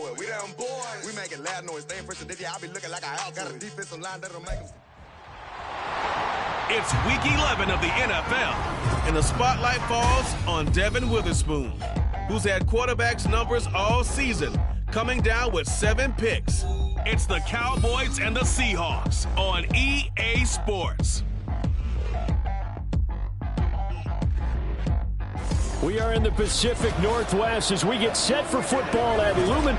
boy. We them boys. We make it loud noise. Stay fresh today. I be looking like a house. Got a defensive line that'll make them. It's week 11 of the NFL, and the spotlight falls on Devin Witherspoon, who's had quarterbacks numbers all season, coming down with 7 picks. It's the Cowboys and the Seahawks on EA Sports. We are in the Pacific Northwest as we get set for football at Lumen.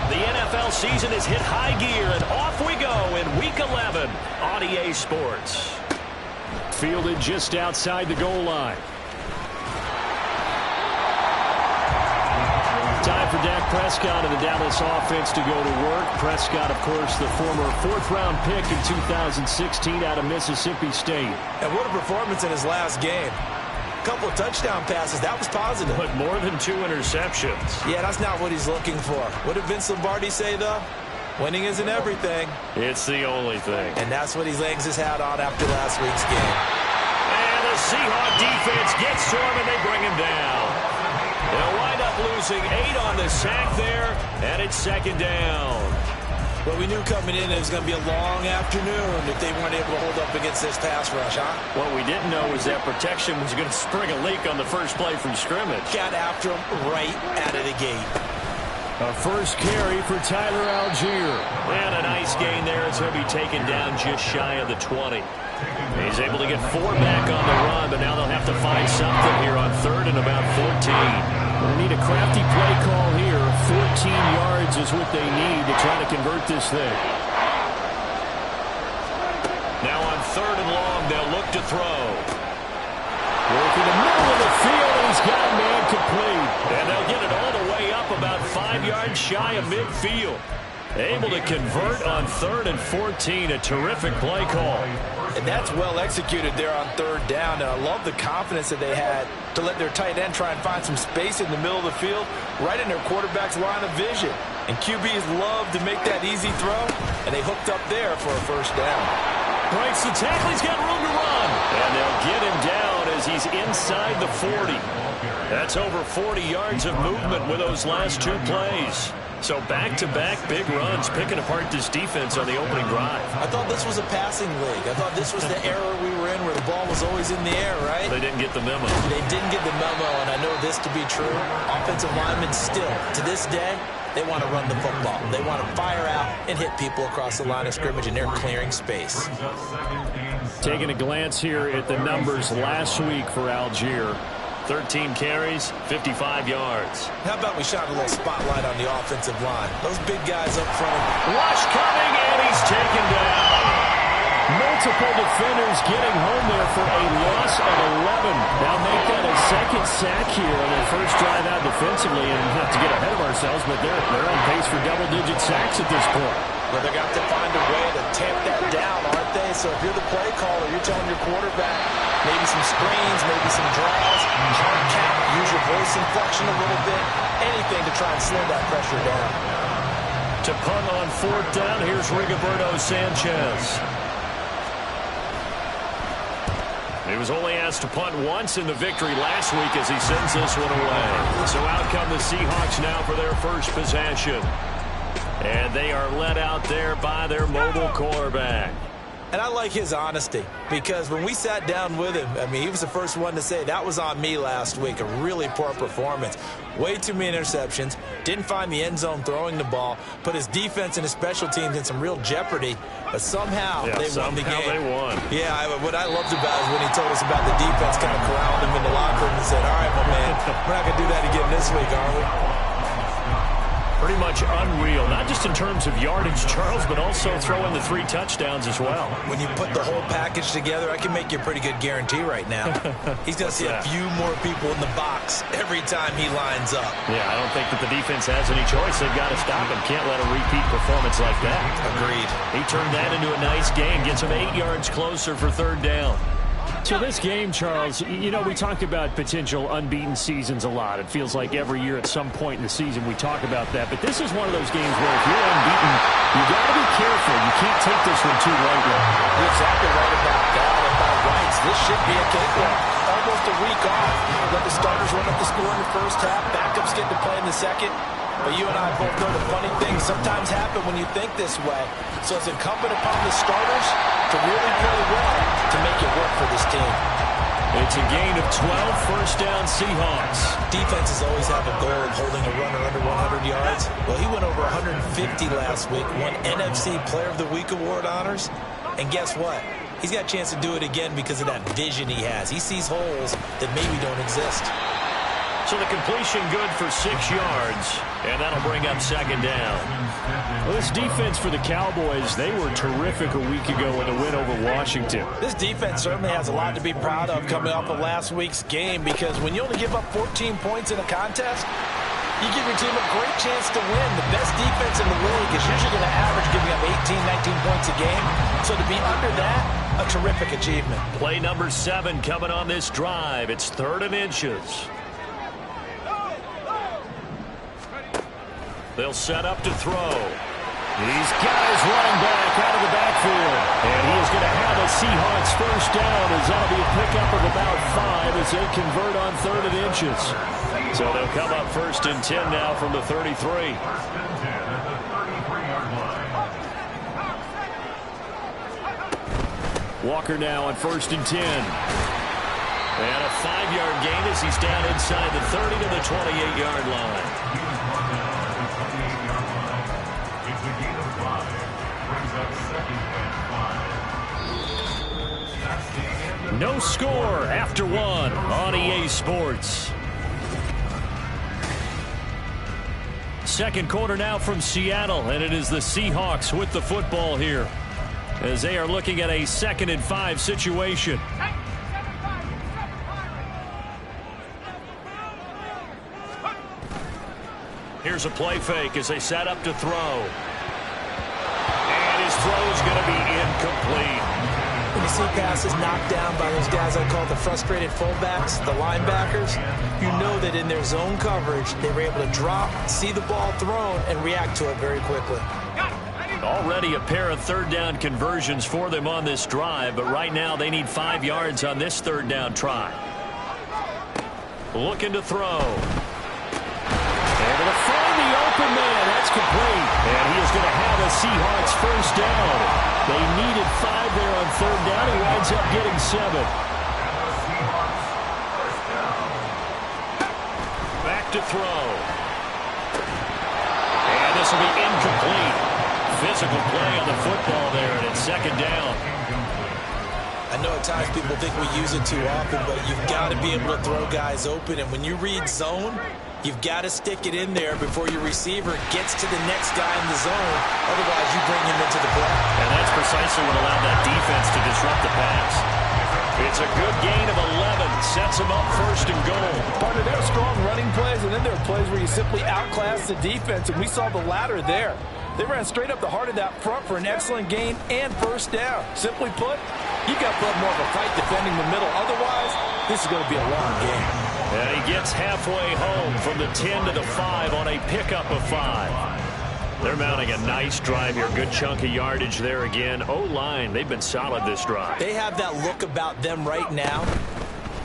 The NFL season is hit high gear, and off we go in Week 11 on EA Sports. Fielded just outside the goal line. Time for Dak Prescott and the Dallas offense to go to work. Prescott, of course, the former 4th-round pick in 2016 out of Mississippi State. And what a performance in his last game. A couple of touchdown passes. That was positive. But more than 2 interceptions. Yeah, that's not what he's looking for. What did Vince Lombardi say, though? Winning isn't everything. It's the only thing. And that's what he hangs his hat on after last week's game. And the Seahawk defense gets to him, and they bring him down. They'll wind up losing 8 on the sack there, and it's 2nd down. Well, we knew coming in it was going to be a long afternoon if they weren't able to hold up against this pass rush, huh? What we didn't know was that protection was going to spring a leak on the first play from scrimmage. Got after him right out of the gate. A first carry for Tyler Algier. And a nice gain there as he'll be taken down just shy of the 20. He's able to get 4 back on the run, but now they'll have to find something here on 3rd and about 14. We'll need a crafty play call here. 14 yards is what they need to try to convert this thing. Now on 3rd and long, they'll look to throw. Working the middle of the field, and he's got a man complete. And they'll get it all the way up about 5 yards shy of midfield. Able to convert on 3rd and 14. A terrific play call. And that's well executed there on 3rd down. And I love the confidence that they had to let their tight end try and find some space in the middle of the field, right in their quarterback's line of vision. And QBs love to make that easy throw, and they hooked up there for a first down. Breaks the tackle. He's got room to run. And they'll get him down as he's inside the 40. That's over 40 yards of movement with those last 2 plays. So back-to-back big runs, picking apart this defense on the opening drive. I thought this was a passing league. I thought this was the era we were in where the ball was always in the air, right? They didn't get the memo. They didn't get the memo, and I know this to be true. Offensive linemen still, to this day, they want to run the football. They want to fire out and hit people across the line of scrimmage, and they're clearing space. Taking a glance here at the numbers last week for Algier. 13 carries, 55 yards. How about we shine a little spotlight on the offensive line? Those big guys up front. Rush coming, and he's taken down. Multiple defenders getting home there for a loss of 11. Now make that a 2nd sack here on their first drive out defensively, and not to get ahead of ourselves, but they're on pace for double-digit sacks at this point. Well, they're going to have to find a way to tamp that down, aren't they? So if you're the play caller, you're telling your quarterback maybe some screens, maybe some draws, hard count, use your voice inflection a little bit, anything to try and slow that pressure down. To punt on 4th down, here's Rigoberto Sanchez. He was only asked to punt once in the victory last week as he sends this one away. So out come the Seahawks now for their first possession. And they are led out there by their mobile quarterback. And I like his honesty, because when we sat down with him, I mean, he was the first one to say, that was on me last week, a really poor performance. Way too many interceptions, didn't find the end zone throwing the ball, put his defense and his special teams in some real jeopardy, but somehow they won the game. They won. Yeah, what I loved about it is when he told us about the defense, kind of corralled him in the locker room and said, all right, my man, we're not going to do that again this week, are we? Pretty much unreal, not just in terms of yardage, Charles, but also throwing the 3 touchdowns as well. When you put the whole package together, I can make you a pretty good guarantee right now. He's going to see a few more people in the box every time he lines up. Yeah, I don't think that the defense has any choice. They've got to stop him. Can't let a repeat performance like that. Agreed. He turned that into a nice gain, gets him 8 yards closer for 3rd down. So this game, Charles, you know, we talk about potential unbeaten seasons a lot. It feels like every year at some point in the season we talk about that. But this is one of those games where if you're unbeaten, you got to be careful. You can't take this one too lightly. With exactly right about that. And by rights, this should be a cakewalk. Almost a week off. Let the starters run up the score in the first half. Backups get to play in the second. But you and I both know the funny things sometimes happen when you think this way. So it's incumbent upon the starters to really play well to make it work for this team. It's a gain of 12, first down Seahawks. Defenses always have a goal of holding a runner under 100 yards. Well, he went over 150 last week, won NFC Player of the Week award honors. And guess what? He's got a chance to do it again because of that vision he has. He sees holes that maybe don't exist. So the completion good for 6 yards, and that'll bring up second down. Well, this defense for the Cowboys, they were terrific a week ago in the win over Washington. This defense certainly has a lot to be proud of coming off of last week's game, because when you only give up 14 points in a contest, you give your team a great chance to win. The best defense in the league is usually going to average giving up 18, 19 points a game. So to be under that, a terrific achievement. Play number 7 coming on this drive. It's 3rd and inches. They'll set up to throw. These guys running back out of the backfield. And he is going to have a Seahawks first down, as that'll be a pickup of about 5 as they convert on 3rd and inches. So they'll come up 1st and 10 now from the 33. Walker now on 1st and 10. And a 5-yard gain as he's down inside the 30 to the 28-yard line. No score after 1 on EA Sports. Second quarter now from Seattle, and it is the Seahawks with the football here as they are looking at a 2nd and 5 situation. Here's a play fake as they set up to throw. And his throw is going to be incomplete. When you see passes knocked down by those guys I call the frustrated fullbacks, the linebackers, you know that in their zone coverage, they were able to drop, see the ball thrown, and react to it very quickly. Already a pair of 3rd down conversions for them on this drive, but right now they need 5 yards on this 3rd down try. Looking to throw. Able to find the open man. That's complete. And he is going to have a Seahawks first down. They needed 5 there on 3rd down. He winds up getting 7. Back to throw. And this will be incomplete. Physical play on the football there, and it's 2nd down. I know at times people think we use it too often, but you've got to be able to throw guys open. And when you read zone, you've got to stick it in there before your receiver gets to the next guy in the zone. Otherwise, you bring him into the play. And that's precisely what allowed that defense to disrupt the pass. It's a good gain of 11. Sets them up 1st and goal. Partner, there are strong running plays, and then there are plays where you simply outclass the defense, and we saw the latter there. They ran straight up the heart of that front for an excellent gain and first down. Simply put, you've got to put more of a fight defending the middle. Otherwise, this is going to be a long game. And he gets halfway home from the 10 to the 5 on a pickup of 5. They're mounting a nice drive here. Good chunk of yardage there again. O-line, they've been solid this drive. They have that look about them right now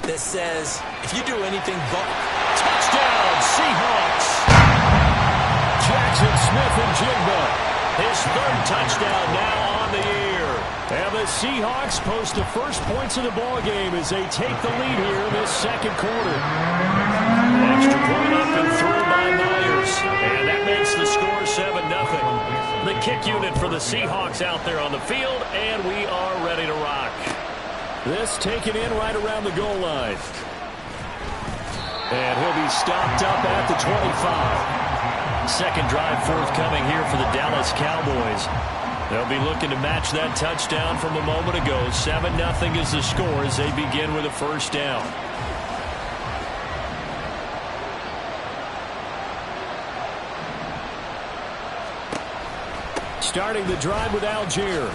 that says, if you do anything but... Touchdown, Seahawks! Jackson Smith-Njigba. His 3rd touchdown now on the year. And the Seahawks post the first points of the ball game as they take the lead here in this 2nd quarter. Extra point up and through by Myers. And that makes the score 7-0. The kick unit for the Seahawks out there on the field, and we are ready to rock. This taken in right around the goal line. And he'll be stopped up at the 25. Second drive forthcoming here for the Dallas Cowboys. They'll be looking to match that touchdown from a moment ago. 7-0 is the score as they begin with a first down. Starting the drive with Algier.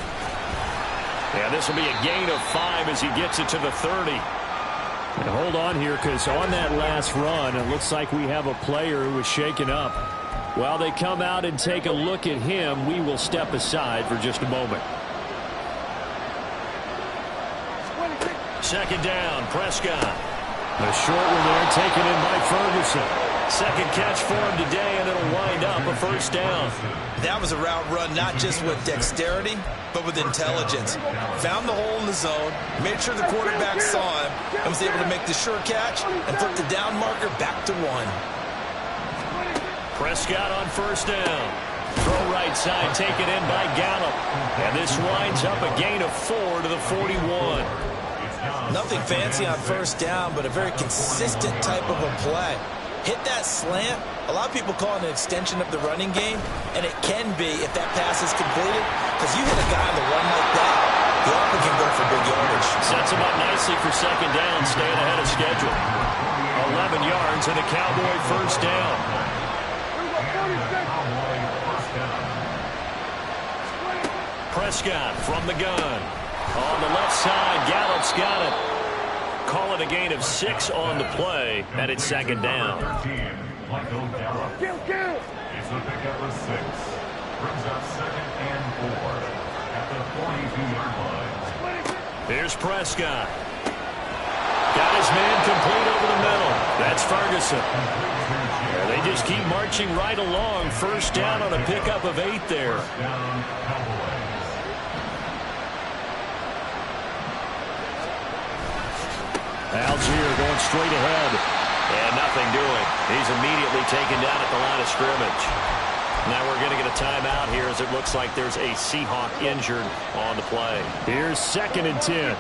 Yeah, this will be a gain of 5 as he gets it to the 30. And hold on here, because on that last run, it looks like we have a player who was shaken up. While they come out and take a look at him, we will step aside for just a moment. Second down, Prescott. A short one there taken in by Ferguson. Second catch for him today, and it'll wind up a first down. That was a route run not just with dexterity, but with intelligence. Found the hole in the zone, made sure the quarterback saw him, and was able to make the sure catch and flip the down marker back to 1. Prescott on first down. Throw right side, taken in by Gallup. And this winds up a gain of 4 to the 41. Nothing fancy on first down, but a very consistent type of a play. Hit that slant. A lot of people call it an extension of the running game, and it can be if that pass is completed, because you hit a guy on the run like that, the offer can go for big yardage. Sets him up nicely for second down, staying ahead of schedule. 11 yards and a Cowboy first down. Prescott from the gun. On the left side, Gallup's got it. Call it a gain of 6 on the play, and it's second down. Michael Gallup. It's the pickup of 6. Brings up 2nd and 4 at the 42-yard line. Here's Prescott. Got his man complete over the middle. That's Ferguson. And they just keep marching right along. First down on a pickup of 8 there. Algier going straight ahead. And nothing doing. He's immediately taken down at the line of scrimmage. Now we're going to get a timeout here as it looks like there's a Seahawk injured on the play. Here's 2nd and 10.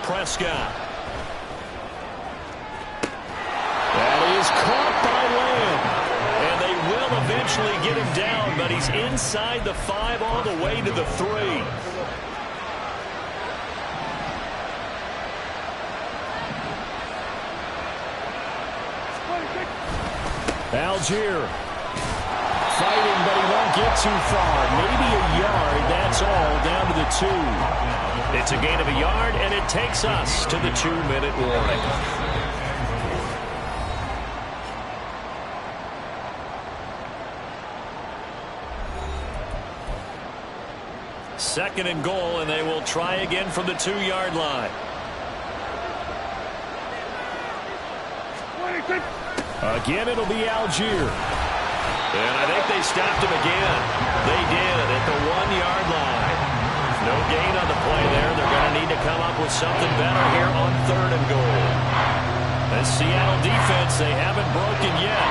Prescott. That is caught by Lamb. And they will eventually get him down, but he's inside the 5 all the way to the 3. Algier fighting, but he won't get too far. Maybe a yard, that's all, down to the 2. It's a gain of a yard, and it takes us to the 2-minute warning. Second and goal, and they will try again from the 2-yard line. Again, it'll be Algier. And I think they stopped him again. They did at the 1-yard line. No gain on the play there. They're going to need to come up with something better here on 3rd and goal. The Seattle defense, they haven't broken yet.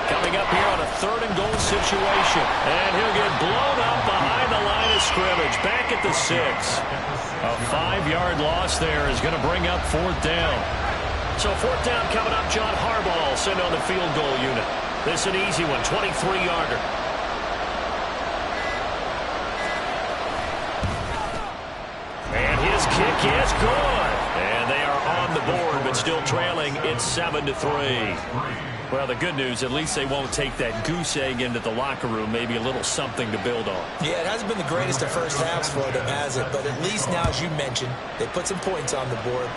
Coming up here on a 3rd and goal situation. And he'll get blown up behind the line of scrimmage. Back at the 6. A 5-yard loss there is going to bring up 4th down. So 4th down coming up. John Harbaugh sent on the field goal unit. This an easy one, 23-yarder. And his kick is good. And they are on the board, but still trailing. It's 7-3. Well, the good news, at least they won't take that goose egg into the locker room. Maybe a little something to build on. Yeah, it hasn't been the greatest of first halves for them, has it? But at least now, as you mentioned, they put some points on the board.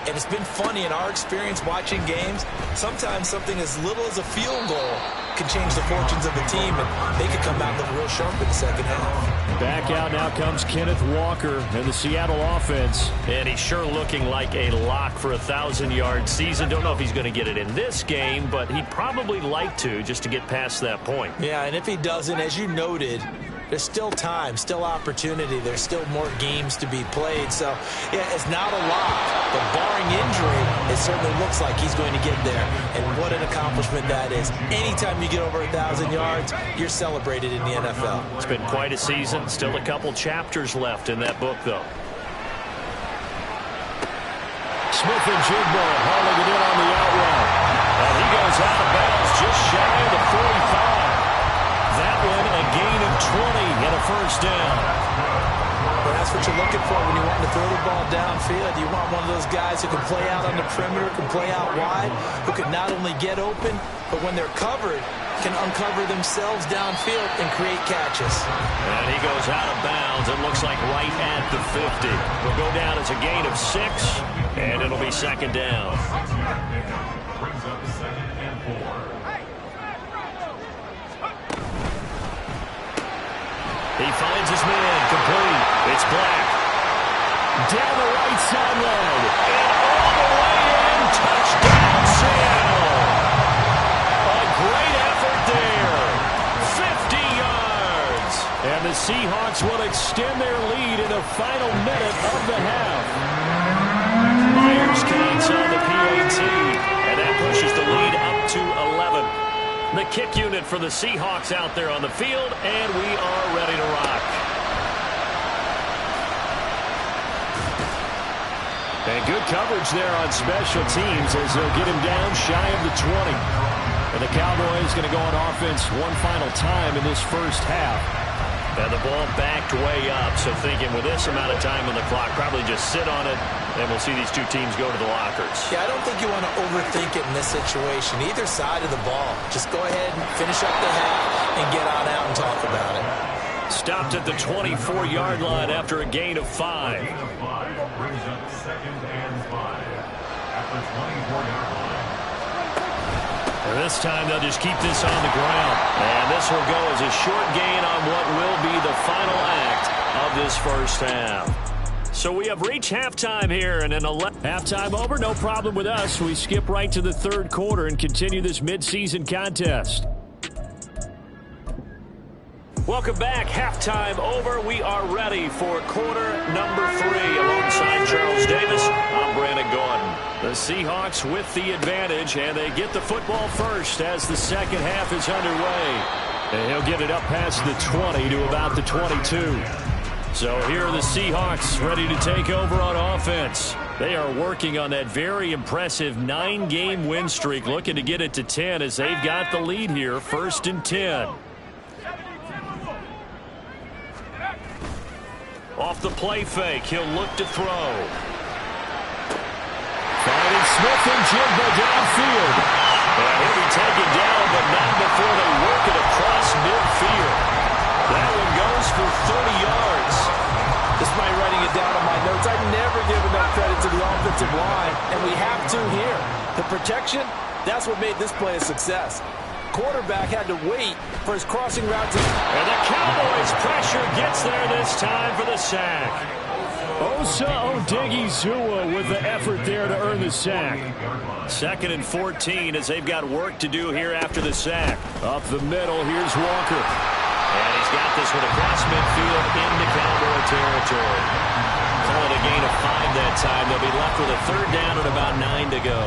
And it's been funny in our experience watching games. Sometimes something as little as a field goal can change the fortunes of the team, and they could come out looking real sharp in the second half. Back out now comes Kenneth Walker and the Seattle offense. And he's sure looking like a lock for a 1,000-yard season. Don't know if he's going to get it in this game, but he'd probably like to just to get past that point. Yeah, and if he doesn't, as you noted, there's still time, still opportunity. There's still more games to be played. So, yeah, it's not a lock. But barring injury, it certainly looks like he's going to get there. And what an accomplishment that is. Anytime you get over 1,000 yards, you're celebrated in the NFL. It's been quite a season. Still a couple chapters left in that book, though. Smith and Jigbo hauling it in on the out route. And he goes out of bounds just shy of the 45. That one a gain of 20 and a first down. Well, that's what you're looking for when you want to throw the ball downfield. You want one of those guys who can play out on the perimeter, can play out wide, who can not only get open, but when they're covered, can uncover themselves downfield and create catches. And he goes out of bounds. It looks like right at the 50. Will go down as a gain of 6, and it'll be second down. Brings up 2nd and 4. He finds his man, complete. It's Black. Down the right sideline. And all the way in. Touchdown, Seattle. A great effort there. 50 yards. And the Seahawks will extend their lead in the final minute of the half. Myers counts on the PAT. And that pushes the lead up to 11. The kick unit for the Seahawks out there on the field, and we are ready to rock. And good coverage there on special teams as they'll get him down shy of the 20. And the Cowboys going to go on offense one final time in this first half. And the ball backed way up, so thinking with this amount of time on the clock, probably just sit on it, and we'll see these two teams go to the lockers. Yeah, I don't think you want to overthink it in this situation. Either side of the ball. Just go ahead and finish up the half and get on out and talk about it. Stopped at the 24-yard line after a gain of 5. Gain of 5 brings up 2nd and 5 at the 24-yard line. And this time they'll just keep this on the ground. And this will go as a short gain on what will be the final act of this first half. So we have reached halftime here, and halftime over, no problem with us. We skip right to the third quarter and continue this midseason contest. Welcome back. Halftime over. We are ready for quarter number 3. Alongside Charles Davis, I'm Brandon Gordon. The Seahawks with the advantage, and they get the football first as the second half is underway. And he'll get it up past the 20 to about the 22. So here are the Seahawks ready to take over on offense. They are working on that very impressive 9-game win streak, looking to get it to 10 as they've got the lead here, 1st and 10. Off the play fake, he'll look to throw. Finding Smith and Jigba downfield. And he'll be taken down, but not before they work it across midfield. That one goes for 30 yards. Despite writing it down on my notes, I never give enough credit to the offensive line, and we have to here. The protection, that's what made this play a success. Quarterback had to wait for his crossing route to... And the Cowboys' pressure gets there this time for the sack. Osa Odighizuwa with the effort there to earn the sack. 2nd and 14 as they've got work to do here after the sack. Up the middle, here's Walker. And he's got this one across midfield into Cowboy territory. Call it a gain of 5 that time. They'll be left with a 3rd down and about 9 to go.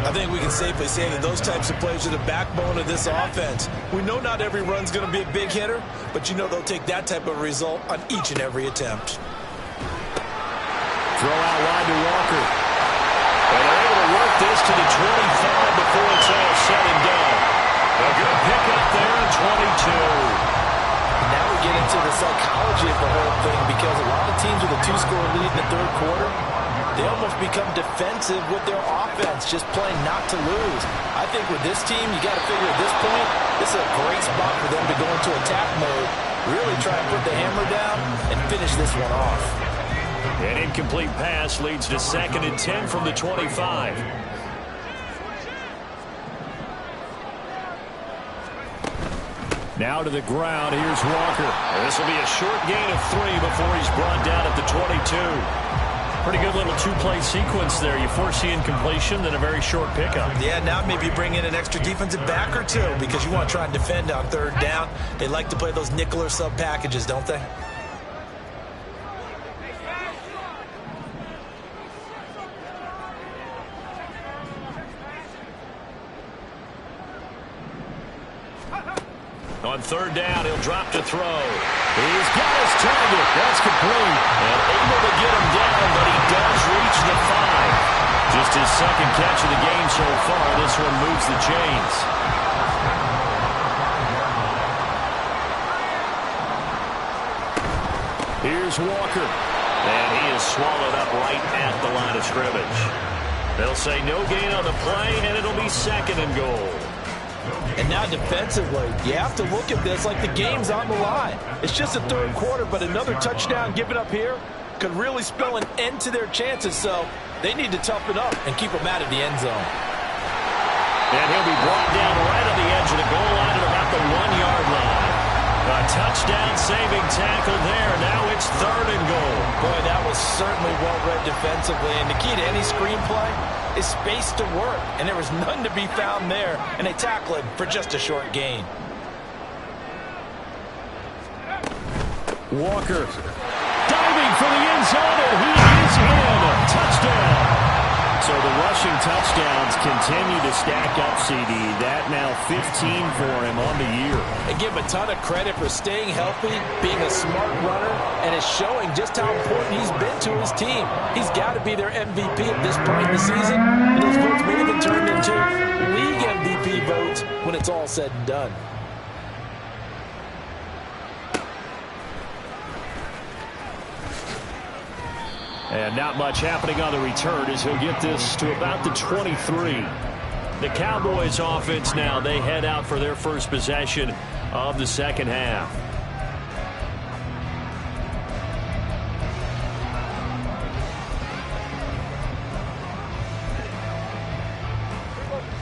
I think we can safely say that those types of plays are the backbone of this offense. We know not every run's going to be a big hitter, but you know they'll take that type of result on each and every attempt. Throw out wide to Walker. And they're able to work this to the 25 before it's all said and done. A good pickup there at 22. Now we get into the psychology of the whole thing, because a lot of teams with a 2-score lead in the third quarter, they almost become defensive with their offense, just playing not to lose. I think with this team, you got to figure at this point, this is a great spot for them to go into attack mode, really try and put the hammer down and finish this one off. An incomplete pass leads to 2nd and 10 from the 25. Now to the ground, here's Walker. This will be a short gain of 3 before he's brought down at the 22. Pretty good little 2-play sequence there. You foresee incompletion, then a very short pickup. Yeah, now maybe bring in an extra defensive back or 2 because you want to try and defend on 3rd down. They like to play those nickel or sub packages, don't they? On 3rd down, he'll drop to throw. He's got his target. That's complete. And able to get him down, but he does reach the 5. Just his 2nd catch of the game so far. This one moves the chains. Here's Walker. And he is swallowed up right at the line of scrimmage. They'll say no gain on the play, and it'll be 2nd and goal. And now defensively, you have to look at this like the game's on the line. It's just a third quarter, but another touchdown given up here could really spell an end to their chances. So they need to toughen up and keep them out of the end zone. And he'll be brought down right on the edge of the goal line at about the 1-yard line. A A touchdown-saving tackle there. Now it's 3rd and goal. Boy, that was certainly well-read defensively. And the key to any screenplay is space to work. And there was none to be found there. And they tackle it for just a short gain. Walker diving for the end zone, and he is in. Touchdown. So the rushing touchdowns continue to stack up, CD. That now 15 for him on the year. And give him a ton of credit for staying healthy, being a smart runner, and is showing just how important he's been to his team. He's got to be their MVP at this point in the season. And those votes may have been turned into league MVP votes when it's all said and done. And not much happening on the return as he'll get this to about the 23. The Cowboys offense now, they head out for their first possession of the second half.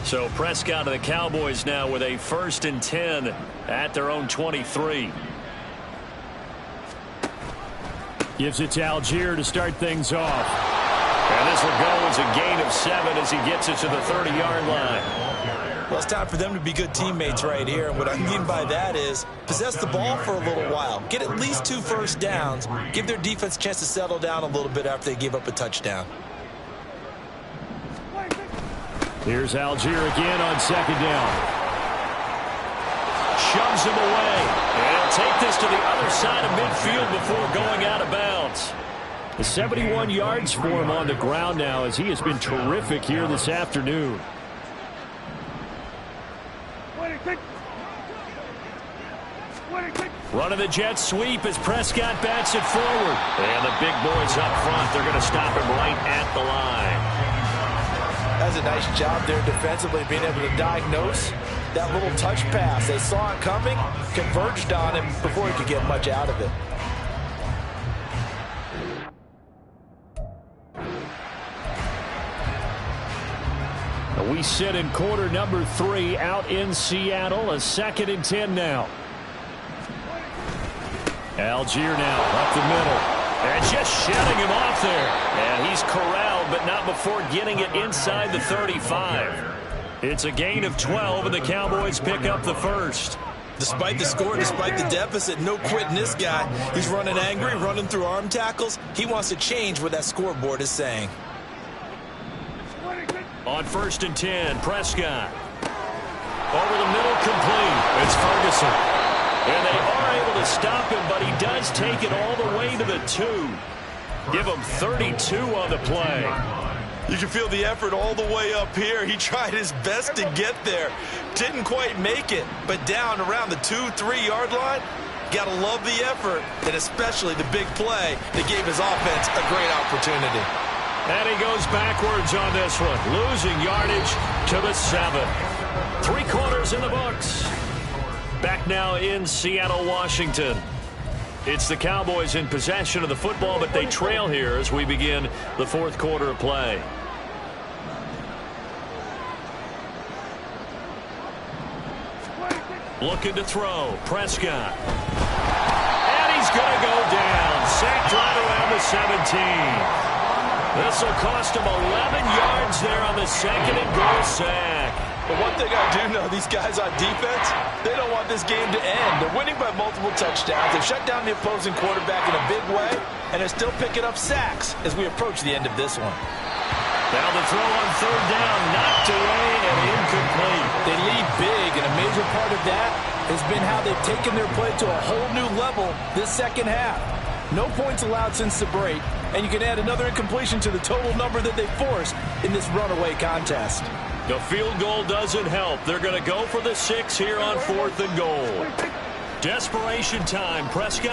So Prescott of the Cowboys now with a 1st and 10 at their own 23. Gives it to Algier to start things off. And this will go as a gain of 7 as he gets it to the 30-yard line. Well, it's time for them to be good teammates right here. And what I mean by that is possess the ball for a little while. Get at least 2 first downs. Give their defense a chance to settle down a little bit after they give up a touchdown. Here's Algier again on 2nd down. Shoves him away. And he'll take this to the other side of midfield before going out of bounds. 71 yards for him on the ground now as he has been terrific here this afternoon. Running the jet sweep as Prescott bats it forward. And the big boys up front, they're going to stop him right at the line. That's a nice job there defensively, being able to diagnose that little touch pass. They saw it coming, converged on him before he could get much out of it. We sit in quarter number 3 out in Seattle. A 2nd and 10 now. Algier now up the middle. And just shedding him off there. And he's corralled, but not before getting it inside the 35. It's a gain of 12, and the Cowboys pick up the 1st. Despite the score, despite the deficit, no quitting this guy. He's running angry, running through arm tackles. He wants to change what that scoreboard is saying. On 1st and 10, Prescott. Over the middle, complete. It's Ferguson. And they are able to stop him, but he does take it all the way to the 2. Give him 32 on the play. You can feel the effort all the way up here. He tried his best to get there. Didn't quite make it, but down around the 2-3 yard line. Got to love the effort, and especially the big play that gave his offense a great opportunity. And he goes backwards on this one, losing yardage to the 7. 3 quarters in the books. Back now in Seattle, Washington. It's the Cowboys in possession of the football, but they trail here as we begin the 4th quarter of play. Looking to throw. Prescott. And he's going to go down. Sacked right around the 17. This will cost him 11 yards there on the 2nd and goal sack. But one thing I do know, these guys on defense, they don't want this game to end. They're winning by multiple touchdowns. They've shut down the opposing quarterback in a big way, and they're still picking up sacks as we approach the end of this one. Now the throw on 3rd down, knocked away and incomplete. They lead big, and a major part of that has been how they've taken their play to a whole new level this second half. No points allowed since the break, and you can add another incompletion to the total number that they forced in this runaway contest. The field goal doesn't help. They're going to go for the 6 here on 4th and goal. Desperation time. Prescott.